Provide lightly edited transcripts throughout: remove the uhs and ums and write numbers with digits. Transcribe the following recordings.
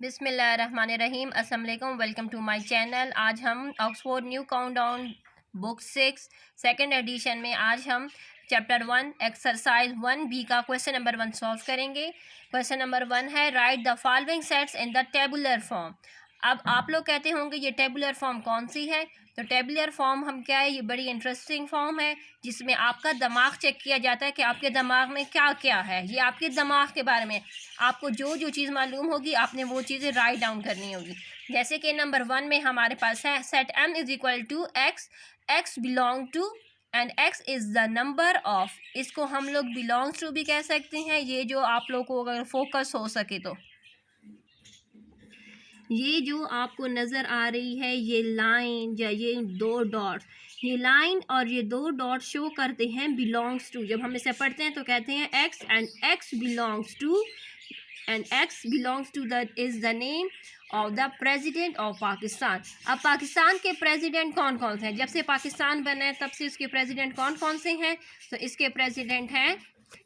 बिस्मिल्लाहिर्रहमानिर्रहीम। अस्सलाम वालेकुम। Welcome to my channel. आज हम Oxford new countdown book 6 second edition में आज हम चैप्टर 1 एक्सरसाइज 1B का क्वेश्चन नंबर 1 सॉल्व करेंगे। क्वेश्चन नंबर 1 है write the following sets in the tabular form. अब आप लोग कहते होंगे ये टेबुलर फॉर्म कौन सी है। तो टेबुलर फॉर्म हम क्या है, ये बड़ी इंटरेस्टिंग फॉर्म है जिसमें आपका दिमाग चेक किया जाता है कि आपके दिमाग में क्या क्या है। ये आपके दिमाग के बारे में आपको जो जो चीज़ मालूम होगी आपने वो चीज़ें राइट डाउन करनी होगी। जैसे कि नंबर 1 में हमारे पास है set m is equal to x, x belong to and x is the number of. इसको हम लोग बिलोंग्स टू भी कह सकते हैं। ये जो आप लोग को अगर फोकस हो सके तो ये जो आपको नज़र आ रही है ये लाइन या ये दो डॉट्स, ये लाइन और ये दो डॉट शो करते हैं बिलोंग्स टू। जब हम इसे पढ़ते हैं तो कहते हैं x and x belongs to and x belongs to the is the name of the president of Pakistan. अब पाकिस्तान के प्रेसिडेंट कौन कौन से हैं? जब से पाकिस्तान बना है तब से इसके प्रेसिडेंट कौन कौन से हैं? तो इसके प्रेसिडेंट हैं,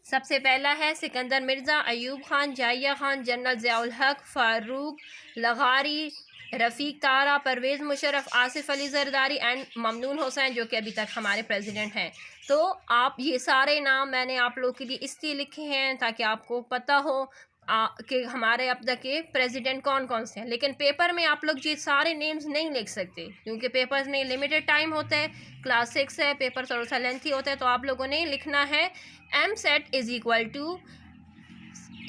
सबसे पहला है सिकंदर मिर्ज़ा, अयूब खान, जाहिया खान, जनरल ज़ियाउल हक, फारूक लगारी, रफ़ीक तारा, परवेज़ मुशर्रफ, आसिफ अली ज़रदारी एंड ममनून हुसैन, जो कि अभी तक हमारे प्रेसिडेंट हैं। तो आप ये सारे नाम मैंने आप लोग के लिए इसलिए लिखे हैं ताकि आपको पता हो कि हमारे अब तक के प्रेसिडेंट कौन कौन से हैं। लेकिन पेपर में आप लोग ये सारे नेम्स नहीं लिख सकते क्योंकि पेपर्स में लिमिटेड टाइम होता है, क्लास 6 है, पेपर थोड़ा सा लेंथी होता है। तो आप लोगों ने लिखना है M set is equal to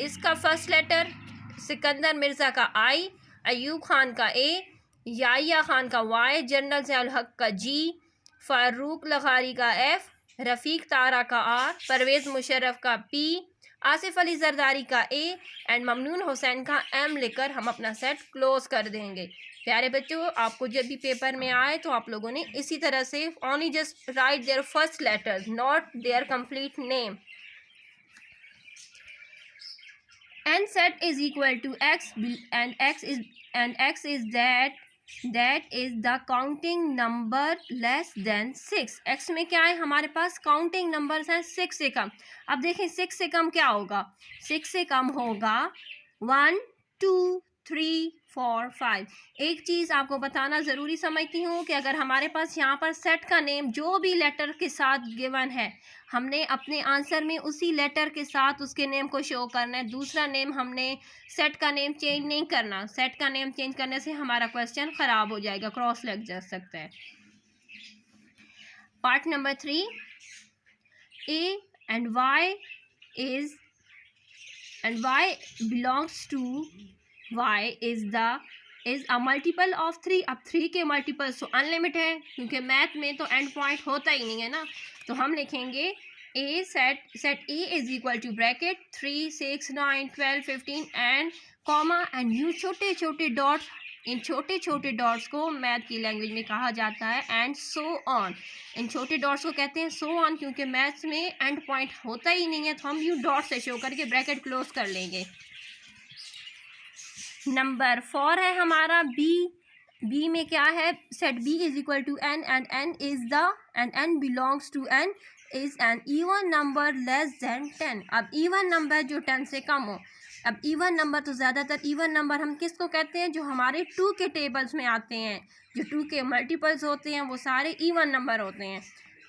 इसका फर्स्ट लेटर सिकंदर मिर्ज़ा का आई, अयूब खान का ए, याहिया खान का वाई, जनरल ज़ियाउल हक का जी, फारूक लगारी का एफ, रफ़ीक तारा का आर, परवेज़ मुशर्रफ का पी, आसिफ अली ज़रदारी का ए एंड ममनून हुसैन का एम लिखकर हम अपना सेट क्लोज कर देंगे। प्यारे बच्चों, आपको जब भी पेपर में आए तो आप लोगों ने इसी तरह से only just write their first letter, not their complete name. n set is equal to x and x is that is the counting number less than 6। x में क्या है, हमारे पास काउंटिंग नंबर्स हैं 6 से कम। अब देखें 6 से कम क्या होगा, 6 से कम होगा 1 2 3 4 5। एक चीज़ आपको बताना ज़रूरी समझती हूँ कि अगर हमारे पास यहाँ पर सेट का नेम जो भी लेटर के साथ गिवन है, हमने अपने आंसर में उसी लेटर के साथ उसके नेम को शो करना है। दूसरा नेम हमने सेट का नेम चेंज नहीं करना। सेट का नेम चेंज करने से हमारा क्वेश्चन ख़राब हो जाएगा, क्रॉस लग जा सकता है। Part number 3, A and Y belongs to y is a multiple of 3। अब 3 के मल्टीपल्स तो अनलिमिटेड है क्योंकि मैथ में तो एंड पॉइंट होता ही नहीं है ना। तो हम लिखेंगे A set A is equal to bracket 3 6 9 12 15 and comma and you छोटे छोटे डॉट्स। इन छोटे छोटे डॉट्स को मैथ की लैंग्वेज में कहा जाता है एंड सो ऑन। इन छोटे डॉट्स को कहते हैं सो ऑन क्योंकि मैथ्स में एंड पॉइंट होता ही नहीं है, तो हम यू डॉट से शो करके ब्रैकेट क्लोज कर लेंगे। नंबर 4 है हमारा बी में क्या है, set B is equal to N and N belongs to N is an even number less than 10। अब इवन नंबर जो 10 से कम हो। अब इवन नंबर तो ज़्यादातर इवन नंबर हम किसको कहते हैं, जो हमारे 2 के टेबल्स में आते हैं, जो 2 के मल्टीपल्स होते हैं वो सारे इवन नंबर होते हैं।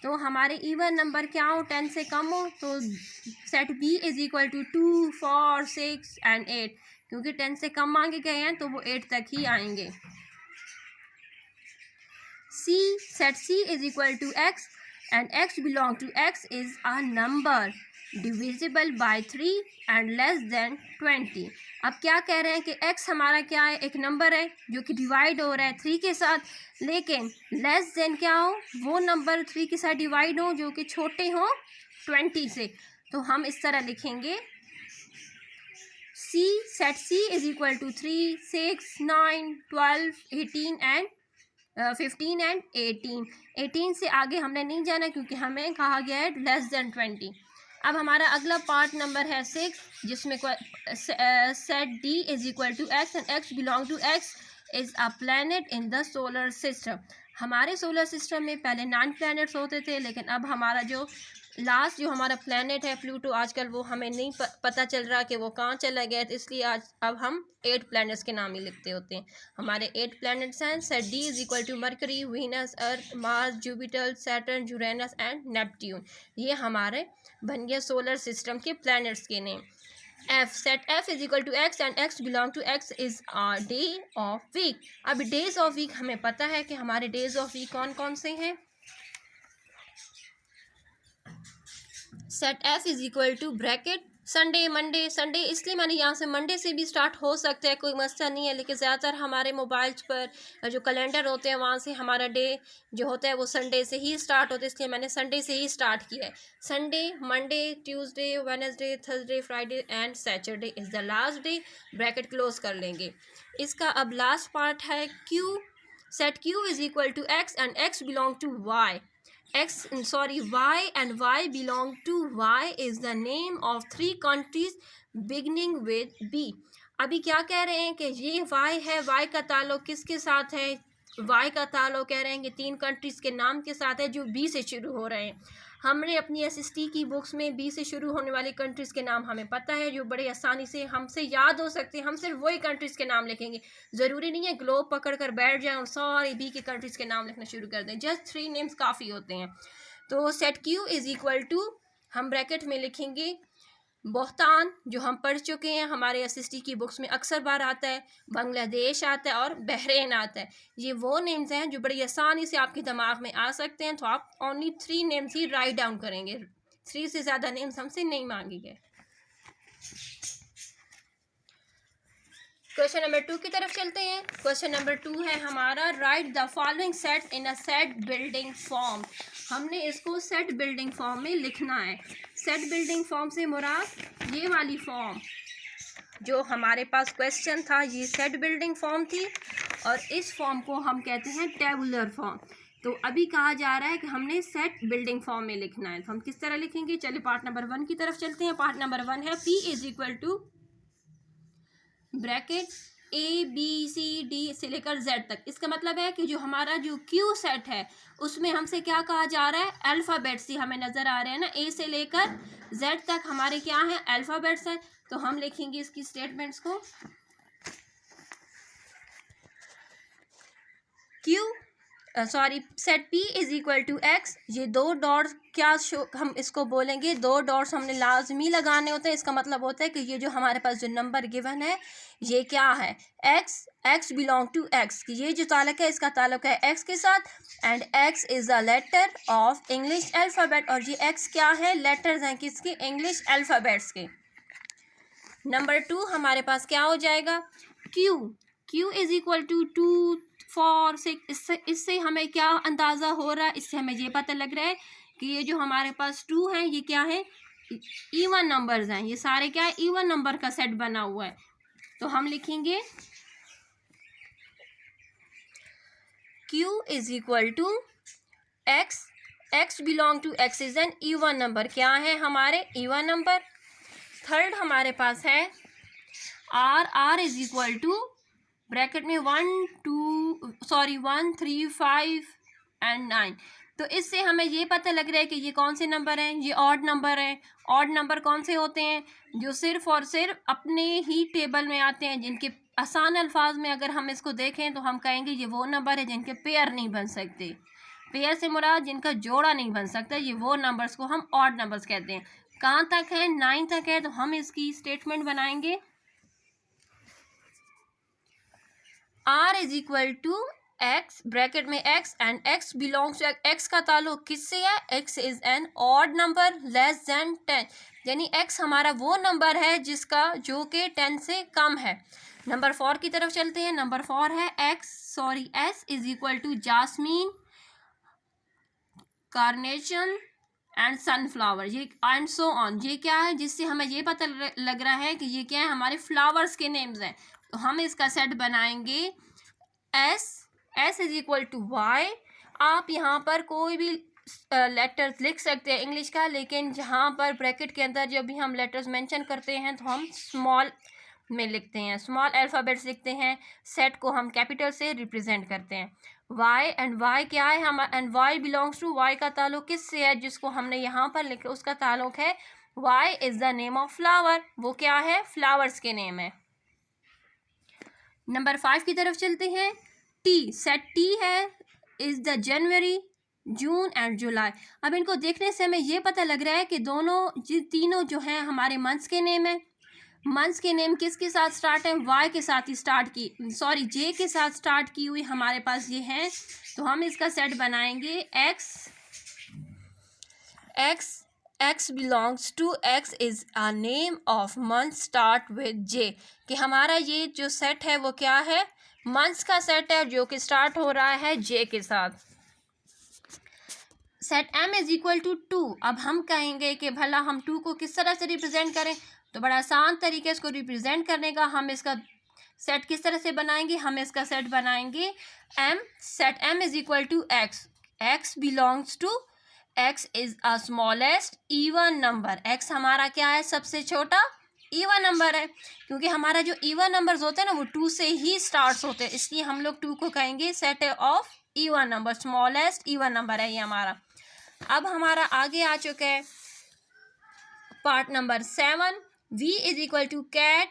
तो हमारे इवन नंबर क्या हो, 10 से कम हो, तो set B is equal to 2 4 6 and 8। क्योंकि 10 से कम मांगे गए हैं तो वो 8 तक ही आएंगे। C set C is equal to x and x belong to x is a number divisible by 3 and less than 20। अब क्या कह रहे हैं कि x हमारा क्या है, एक नंबर है जो कि डिवाइड हो रहा है 3 के साथ, लेकिन लेस देन क्या हो, वो नंबर 3 के साथ डिवाइड हो जो कि छोटे हो 20 से। तो हम इस तरह लिखेंगे C set C is equal to 3 6 9 12 18 and 15 and 18। 18 से आगे हमने नहीं जाना क्योंकि हमें कहा गया है लेस देन 20। अब हमारा अगला पार्ट नंबर है 6 जिसमें set D is equal to x and x belong to x is a planet in the solar system. हमारे सोलर सिस्टम में पहले 9 प्लैनेट्स होते थे, लेकिन अब हमारा जो लास्ट जो हमारा प्लैनेट है प्लूटो, आजकल वो हमें नहीं पता चल रहा कि वो कहाँ चला गया, तो इसलिए आज अब हम 8 प्लैनेट्स के नाम ही लिखते होते हैं। हमारे 8 प्लैनेट्स हैं। Set D is equal to Mercury, Venus, Earth, Mars, Jupiter, Saturn, Uranus and Neptune. ये हमारे बन गए सोलर सिस्टम के प्लैनेट्स के name. F, set F is equal to x and x belong to x is day of week. अब days of week हमें पता है कि हमारे डेज ऑफ वीक कौन कौन से हैं। Set F is equal to bracket Sunday, Monday, Sunday इसलिए मैंने यहाँ से मंडे से भी स्टार्ट हो सकता है, कोई मसला नहीं है, लेकिन ज़्यादातर हमारे मोबाइल्स पर जो कैलेंडर होते हैं वहाँ से हमारा डे जो होता है वो संडे से ही स्टार्ट होता है, इसलिए मैंने संडे से ही स्टार्ट किया है। Sunday, Monday, Tuesday, Wednesday, Thursday, Friday and Saturday is the last day, bracket close कर लेंगे। इसका अब लास्ट पार्ट है Q. Set Q is equal to x and x belong to Y. Y and Y belong to Y is the name of 3 countries beginning with B। अभी क्या कह रहे हैं कि ये Y है, Y का ताल्लुक किसके साथ है? Y का ताल्लुक कह रहे हैं कि 3 कंट्रीज़ के नाम के साथ है जो B से शुरू हो रहे हैं। हमने अपनी SST की बुक्स में B से शुरू होने वाली कंट्रीज़ के नाम हमें पता है, जो बड़े आसानी से हमसे याद हो सकते हैं। हम सिर्फ वही कंट्रीज़ के नाम लिखेंगे, ज़रूरी नहीं है ग्लोब पकड़ कर बैठ जाएं और सारी B की कंट्रीज़ के नाम लिखना शुरू कर दें। जस्ट 3 नेम्स काफ़ी होते हैं। तो set Q is equal to हम ब्रैकेट में लिखेंगे बोहतान, जो हम पढ़ चुके हैं, हमारे SST की बुक्स में अक्सर बार आता है, बांग्लादेश आता है और बहरीन आता है। ये वो नेम्स हैं जो बड़ी आसानी से आपके दिमाग में आ सकते हैं, तो आप ओनली 3 नेम्स ही राइट डाउन करेंगे, 3 से ज़्यादा नेम्स हमसे नहीं मांगे गए। क्वेश्चन नंबर 2 की तरफ चलते हैं। क्वेश्चन नंबर 2 है हमारा, right the following set in a set building form. हमने इसको सेट बिल्डिंग फॉर्म में लिखना है। सेट बिल्डिंग फॉर्म से मुराद ये वाली फॉर्म जो हमारे पास क्वेश्चन था, ये सेट बिल्डिंग फॉर्म थी, और इस फॉर्म को हम कहते हैं टेबुलर फॉर्म। तो अभी कहा जा रहा है कि हमने सेट बिल्डिंग फॉर्म में लिखना है, तो हम किस तरह लिखेंगे? चलिए पार्ट नंबर 1 की तरफ चलते हैं। पार्ट नंबर 1 है P is equal to bracket ABCD से लेकर Z तक। इसका मतलब है कि जो हमारा जो Q सेट है उसमें हमसे क्या कहा जा रहा है? अल्फ़ाबेट्स ही हमें नज़र आ रहे हैं ना, A से लेकर Z तक हमारे क्या हैं? अल्फ़ाबेट्स हैं। तो हम लिखेंगे इसकी स्टेटमेंट्स को, set P is equal to X. ये 2 डॉट्स क्या शो हम इसको बोलेंगे, 2 डॉट्स हमने लाजमी लगाने होते हैं। इसका मतलब होता है कि ये जो हमारे पास जो नंबर गिवन है ये क्या है? X, x belong to X, ये जो ताल्लुक है इसका ताल्लुक है एक्स के साथ, and X is a letter of English alphabet, और ये एक्स क्या है? लेटर्स हैं किसके? इंग्लिश अल्फ़ाबेट्स के। नंबर 2 हमारे पास क्या हो जाएगा? Q is equal to 2 4 6। इससे हमें क्या अंदाज़ा हो रहा है? इससे हमें ये पता लग रहा है कि ये जो हमारे पास 2 हैं ये क्या है? इवन नंबर्स हैं, ये सारे क्या है? इवन नंबर का सेट बना हुआ है। तो हम लिखेंगे Q is equal to x, x belong to x is an even number. क्या है हमारे? Even number. थर्ड हमारे पास है R is equal to bracket में 1 3 5 एंड 9। तो इससे हमें ये पता लग रहा है कि ये कौन से नंबर हैं? ये ऑड नंबर हैं। ऑड नंबर कौन से होते हैं? जो सिर्फ और सिर्फ अपने ही टेबल में आते हैं, जिनके आसान अल्फाज में अगर हम इसको देखें तो हम कहेंगे ये वो नंबर है जिनके पेयर नहीं बन सकते। पेयर से मुराद जिनका जोड़ा नहीं बन सकता, ये वो नंबर्स को हम ऑड नंबर्स कहते हैं। कहाँ तक है? 9 तक है। तो हम इसकी स्टेटमेंट बनाएंगे, R is equal to x, bracket में x, and x belongs to x का ताल्लुक किससे है? X is an odd number less than 10, यानी एक्स हमारा वो नंबर है जिसका जो कि 10 से कम है। नंबर 4 की तरफ चलते हैं। नंबर 4 है S is equal to jasmine, carnation and sunflower, ये एंड सो ऑन। ये क्या है? जिससे हमें ये पता लग रहा है कि ये क्या है? हमारे फ्लावर्स के नेम्स हैं। तो हम इसका सेट बनाएंगे S is equal to Y. आप यहाँ पर कोई भी लेटर्स लिख सकते हैं इंग्लिश का, लेकिन जहाँ पर ब्रैकेट के अंदर जब भी हम लेटर्स मेंशन करते हैं तो हम स्मॉल में लिखते हैं, स्मॉल अल्फ़ाबेट्स लिखते हैं, सेट को हम कैपिटल से रिप्रेजेंट करते हैं। वाई एंड वाई क्या है हम, and Y belongs to, Y का ताल्लुक किससे है, जिसको हमने यहाँ पर लिखा उसका ताल्लुक है, Y is the name of flower, वो क्या है, फ्लावर्स के नेम है। नंबर 5 की तरफ चलते हैं। टी, सेट टी है is the January, June and July. अब इनको देखने से हमें ये पता लग रहा है कि तीनों जो हैं हमारे मंथ्स के नेम है। मंथ्स के नेम किसके साथ स्टार्ट है, वाई के साथ ही स्टार्ट की, सॉरी जे के साथ स्टार्ट की हुई हमारे पास ये हैं। तो हम इसका सेट बनाएंगे X belongs to, X is a name of month start with J, कि हमारा ये जो सेट है वो क्या है, मंथ्स का सेट है जो कि स्टार्ट हो रहा है जे के साथ। Set M is equal to 2। अब हम कहेंगे कि भला हम 2 को किस तरह से रिप्रेजेंट करें, तो बड़ा आसान तरीके इसको रिप्रेजेंट करने का, हम इसका सेट किस तरह से बनाएंगे, हम इसका सेट बनाएंगे M, set M is equal to x, X belongs to, x is a smallest even number, X हमारा क्या है, सबसे छोटा इवन नंबर है, क्योंकि हमारा जो इवन नंबर्स होते हैं ना वो 2 से ही स्टार्ट होते हैं, इसलिए हम लोग 2 को कहेंगे set of even number, smallest even number है ये हमारा। अब हमारा आगे आ चुका है part number 7, V is equal to cat,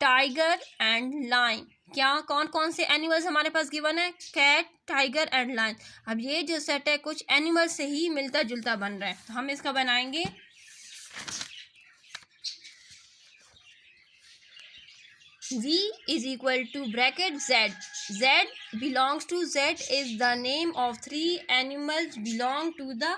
tiger and lion. क्या कौन कौन से एनिमल्स हमारे पास गिवन है, कैट, टाइगर एंड लाइन। अब ये जो सेट है कुछ एनिमल से ही मिलता जुलता बन रहा है, तो हम इसका बनाएंगे V is equal to bracket Z. Z belongs to, Z is the name of 3 animals belong to the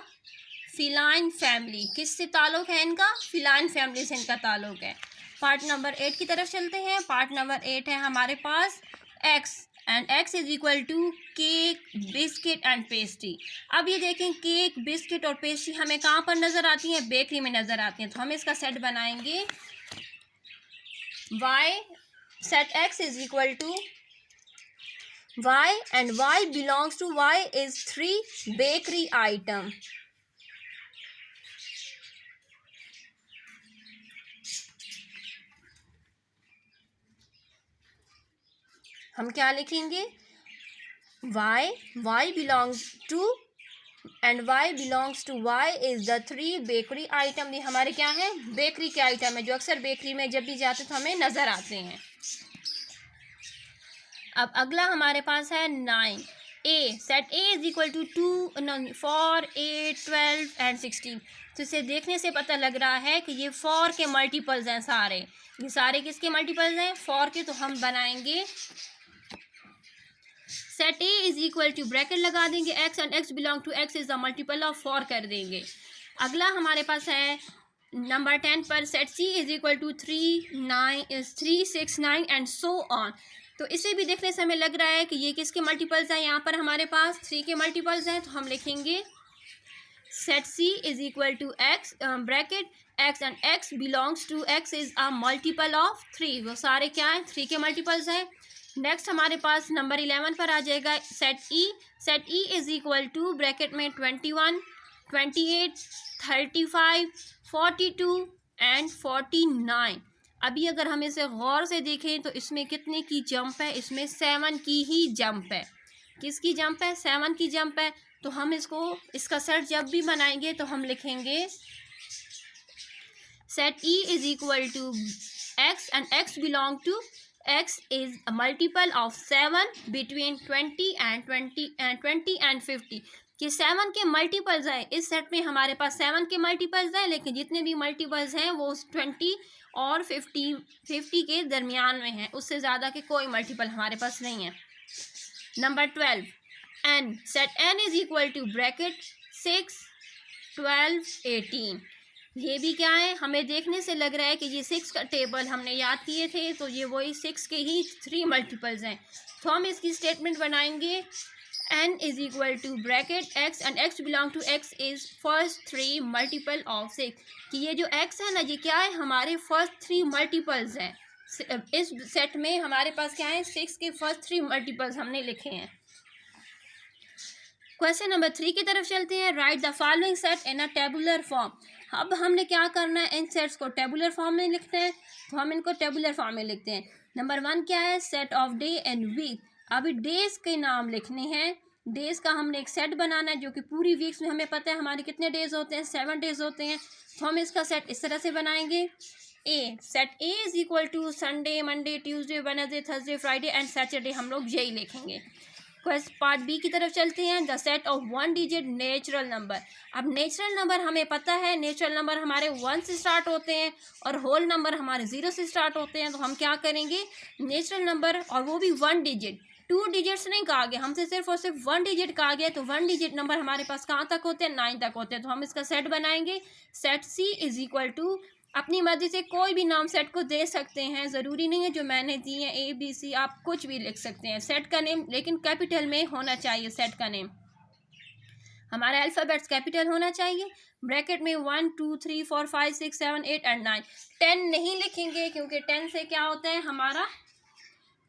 feline family. किससे ताल्लुक है इनका, feline family से इनका ताल्लुक है। पार्ट नंबर 8 की तरफ चलते हैं। पार्ट नंबर 8 है हमारे पास X and X is equal to cake, biscuit and pastry. अब ये देखें केक, बिस्किट और पेस्ट्री हमें कहाँ पर नज़र आती हैं, बेकरी में नज़र आती हैं, तो हम इसका सेट बनाएंगे Y, set X is equal to Y and Y belongs to, Y is 3 bakery item. हम क्या लिखेंगे, Y belongs to and Y belongs to, Y is the 3 bakery item। ये हमारे क्या है, बेकरी के आइटम है जो अक्सर बेकरी में जब भी जाते तो हमें नज़र आते हैं। अब अगला हमारे पास है 9, A, set A is equal to 4, 8, 12 and 16। तो इसे देखने से पता लग रहा है कि ये 4 के मल्टीपल्स हैं सारे, ये सारे किसके मल्टीपल्स हैं, 4 के। तो हम बनाएंगे set A is equal to, bracket लगा देंगे X and x belong to, x is the multiple of 4 कर देंगे। अगला हमारे पास है नंबर 10 पर set C is equal to 3, 6, 9 and so on. तो इसे भी देखने से हमें लग रहा है कि ये किसके मल्टीपल्स हैं, यहाँ पर हमारे पास 3 के मल्टीपल्स हैं। तो हम लिखेंगे set C is equal to x, bracket X and x belongs to, x is a multiple of 3, वो सारे क्या हैं, 3 के मल्टीपल्स हैं। नेक्स्ट हमारे पास नंबर 11 पर आ जाएगा set E is equal to, bracket में 21, 28, 35, 42 एंड 49। अभी अगर हम इसे गौर से देखें तो इसमें कितने की जंप है, इसमें 7 की ही जंप है। किसकी जंप है, 7 की जंप है। तो हम इसका सेट जब भी बनाएंगे तो हम लिखेंगे set E is equal to x and x belong to, x is a multiple of 7 between 20 and 50, कि 7 के मल्टीपल्स हैं। इस सेट में हमारे पास 7 के मल्टीपल्स हैं, लेकिन जितने भी मल्टीपल्स हैं वो 20 और 50 के दरमियान में है, उससे ज़्यादा के कोई मल्टीपल हमारे पास नहीं है। Number 12 N, set N is equal to, bracket 6, 12, 18। ये भी क्या है, हमें देखने से लग रहा है कि ये 6 का टेबल हमने याद किए थे, तो ये वही 6 के ही 3 मल्टीपल्स हैं। तो हम इसकी स्टेटमेंट बनाएंगे n is equal to, bracket x and x belong to, x is first 3 multiple of 6, कि ये जो x है ना ये क्या है, हमारे फर्स्ट 3 मल्टीपल्स हैं। इस सेट में हमारे पास क्या है, 6 के फर्स्ट 3 मल्टीपल्स हमने लिखे हैं। क्वेश्चन नंबर 3 की तरफ चलते हैं। Right the following set in a tabular form. अब हमने क्या करना है, इन सेट्स को टेबुलर फॉर्म में लिखना है, तो हम इनको टेबुलर फॉर्म में लिखते हैं। नंबर 1 क्या है, set of day and week. अभी डेज के नाम लिखने हैं, डेज का हमने एक सेट बनाना है जो कि पूरी वीक्स में हमें पता है हमारे कितने डेज होते हैं, 7 डेज होते हैं। तो हम इसका सेट इस तरह से बनाएंगे, A set A is equal to Sunday, Monday, Tuesday, Wednesday, Thursday, Friday and Saturday, हम लोग यही लिखेंगे। पार्ट बी की तरफ चलते हैं, the set of 1 digit natural number. अब नेचुरल नंबर हमें पता है, नेचुरल नंबर हमारे 1 से स्टार्ट होते हैं और होल नंबर हमारे 0 से स्टार्ट होते हैं। तो हम क्या करेंगे, नेचुरल नंबर, और वो भी 1 डिजिट, 2 डिजिट्स नहीं कहा गया हमसे, सिर्फ और सिर्फ 1 डिजिट कहा गया। तो 1 डिजिट नंबर हमारे पास कहाँ तक होते हैं, 9 तक होते हैं। तो हम इसका सेट बनाएंगे, set C is equal to, अपनी मर्जी से कोई भी नाम सेट को दे सकते हैं, ज़रूरी नहीं है जो मैंने दिए हैं ABC, आप कुछ भी लिख सकते हैं सेट का नेम, लेकिन कैपिटल में होना चाहिए सेट का नेम। हमारा अल्फ़ाबेट्स कैपिटल होना चाहिए। ब्रैकेट में 1 2 3 4 5 6 7 8 एंड 9। 10 नहीं लिखेंगे क्योंकि 10 से क्या होता है, हमारा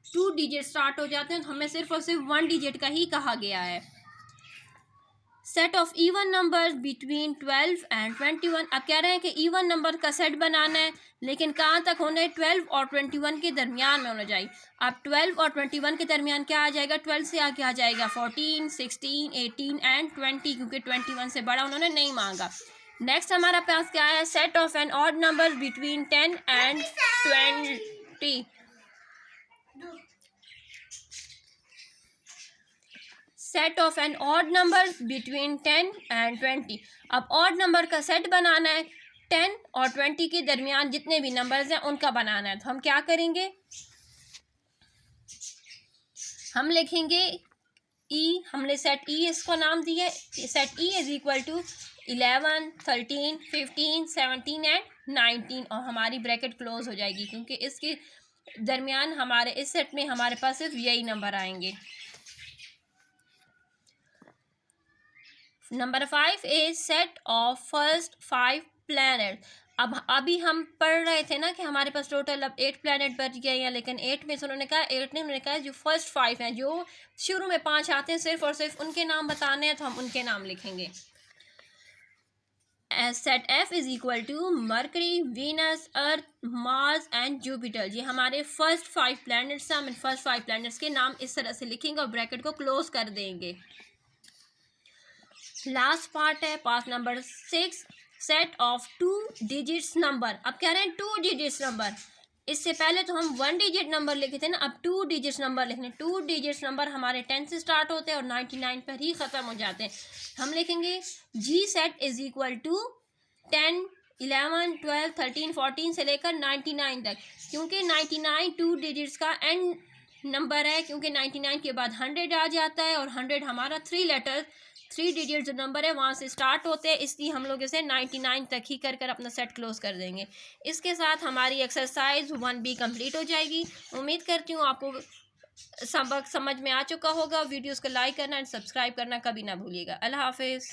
2 डिजिट स्टार्ट हो जाते हैं, तो हमें सिर्फ और सिर्फ 1 डिजिट का ही कहा गया है। Set of even number between 12 and 21। अब कह रहे हैं कि इवन नंबर का सेट बनाना है, लेकिन कहाँ तक होना है, 12 और 21 के दरमियान में होना चाहिए। अब 12 और 21 के दरमियान क्या आ जाएगा, 12 से आगे आ जाएगा 14, 16, 18 एंड 20, क्योंकि 21 से बड़ा उन्होंने नहीं मांगा। नेक्स्ट हमारा पास क्या है, set of an odd number between 10 and 20। Set of an odd number between 10 and 20। अब ऑड नंबर का सेट बनाना है, 10 और 20 के दरमियान जितने भी नंबर्स हैं उनका बनाना है। तो हम क्या करेंगे, हम लिखेंगे ई, हमने सेट ई इसको नाम दिया है, set E is equal to 11, 13, 15, 17 and 19, और हमारी ब्रैकेट क्लोज हो जाएगी क्योंकि इसके दरमियान हमारे इस सेट में हमारे पास सिर्फ यही नंबर आएंगे। Number 5 is set of first 5 planet. अब अभी हम पढ़ रहे थे ना कि हमारे पास टोटल अब 8 प्लैनेट बच गए हैं, लेकिन 8 में से उन्होंने कहा, 8 ने उन्होंने कहा जो फर्स्ट 5 हैं, जो शुरू में 5 आते हैं, सिर्फ और सिर्फ उनके नाम बताने हैं, तो हम उनके नाम लिखेंगे। Set F is equal to Mercury, Venus, Earth, Mars and Jupiter. ये हमारे फर्स्ट 5 प्लैनेट्स हैं। हम फर्स्ट 5 प्लैनेट्स के नाम इस तरह से लिखेंगे और ब्रैकेट को क्लोज कर देंगे। लास्ट पार्ट है part number 6, set of 2 digits number. अब कह रहे हैं 2 डिजिट्स नंबर, इससे पहले तो हम 1 डिजिट नंबर लिखे थे ना, अब 2 डिजिट्स नंबर लिखने। 2 डिजिट्स नंबर हमारे 10 से स्टार्ट होते हैं और 99 पर ही ख़त्म हो जाते हैं। हम लिखेंगे जी सेट इज इक्वल टू 10, 11, 12, 13, 14 से लेकर 99 तक, क्योंकि 99 2 डिजिट्स का एंड नंबर है, क्योंकि 99 के बाद 100 आ जाता है और 100 हमारा 3 डिजिट जो नंबर है वहाँ से स्टार्ट होते हैं, इसलिए हम लोग इसे 99 तक ही कर अपना सेट क्लोज कर देंगे। इसके साथ हमारी एक्सरसाइज 1B कंप्लीट हो जाएगी। उम्मीद करती हूँ आपको सबक समझ में आ चुका होगा। वीडियोस को लाइक करना एंड सब्सक्राइब करना कभी ना भूलिएगा। अल्लाह हाफिज़।